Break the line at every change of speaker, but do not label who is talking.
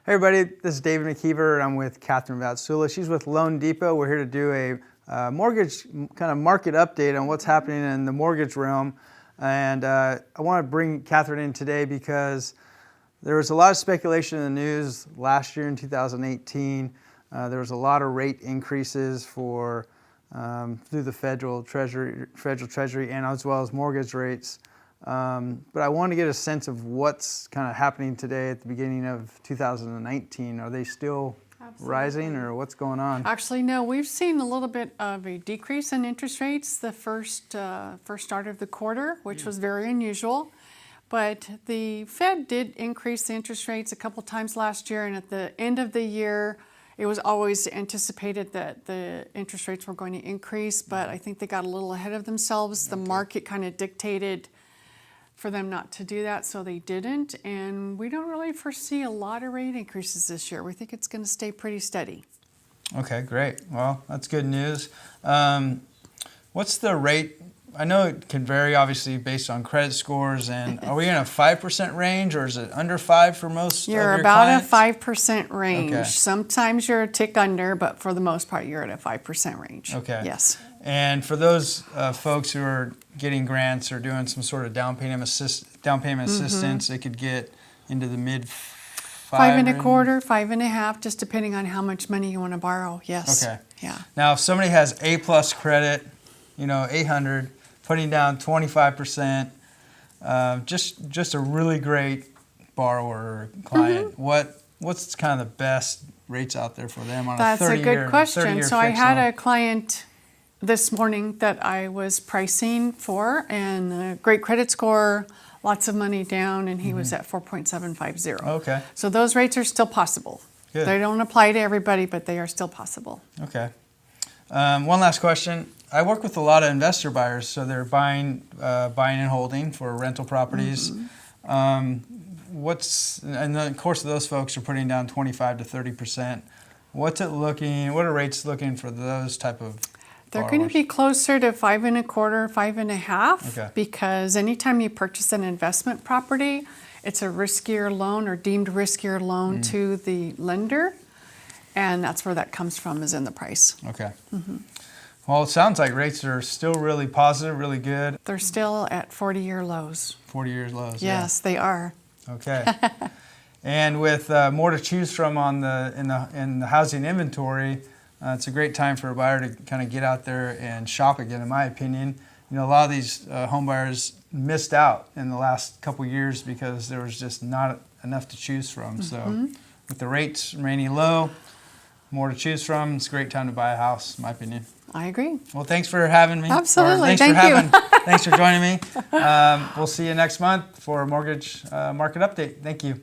Hey everybody, this is David McKeever and I'm with Kathyrn Vatsula. She's with Loan Depot. We're here to do a mortgage kind of market update on what's happening in the mortgage realm. And I want to bring Kathyrn in today because there was a lot of speculation in the news last year in 2018. There was a lot of rate increases for through the federal treasury and as well as mortgage rates. But I want to get a sense of what's kind of happening today at the beginning of 2019. Are they still rising or what's going on?
Actually, no, we've seen a little bit of a decrease in interest rates the first start of the quarter, which was very unusual. But the Fed did increase the interest rates a couple times last year, and at the end of the year, it was always anticipated that the interest rates were going to increase, but I think they got a little ahead of themselves. The market kind of dictated for them not to do that, so they didn't, and we don't really foresee a lot of rate increases this year. We think it's going to stay pretty steady.
Okay, great. Well, that's good news. What's the rate? I know it can vary obviously based on credit scores, and are we in a 5% range or is it under 5 for most of your clients?
You're about a 5% range.
Okay.
Sometimes you're a tick under, but for the most part you're at a 5% range.
Okay.
Yes.
And for those folks who are getting grants or doing some sort of down payment assistance, they could get into the mid
5 1/4, 5 1/2, just depending on how much money you want to borrow. Yes.
Okay.
Yeah.
Now, if somebody has A+ credit, 800, putting down 25%, just a really great borrower or client. What's kind of the best rates out there for them on a 30-year?
That's a good question. So I had
loan?
a client this morning that I was pricing for, and a great credit score, lots of money down, and he was at 4.750.
Okay.
So those rates are still possible.
Good.
They don't apply to everybody, but they are still possible.
Okay. One last question. I work with a lot of investor buyers, so they're buying and holding for rental properties. And of course, those folks are putting down 25 to 30%. What are rates looking for those type of
They're
borrowers?
going to be closer to 5 1/4, 5 1/2,
Okay.
because anytime you purchase an investment property, it's a riskier loan or deemed riskier loan to the lender, and that's where that comes from, is in the price.
Okay. Well, it sounds like rates are still really positive, really good.
They're still at 40-year lows.
40 years lows.
Yes, they are.
Yeah. Okay. And with more to choose from in the housing inventory, it's a great time for a buyer to kind of get out there and shop again, in my opinion. A lot of these home buyers missed out in the last couple years because there was just not enough to choose from. So with the rates remaining low, more to choose from, it's a great time to buy a house, in my opinion.
I agree.
Well, thanks for having me.
Absolutely.
Thanks
Thank
for joining me. We'll see you next month for a mortgage market update. Thank you.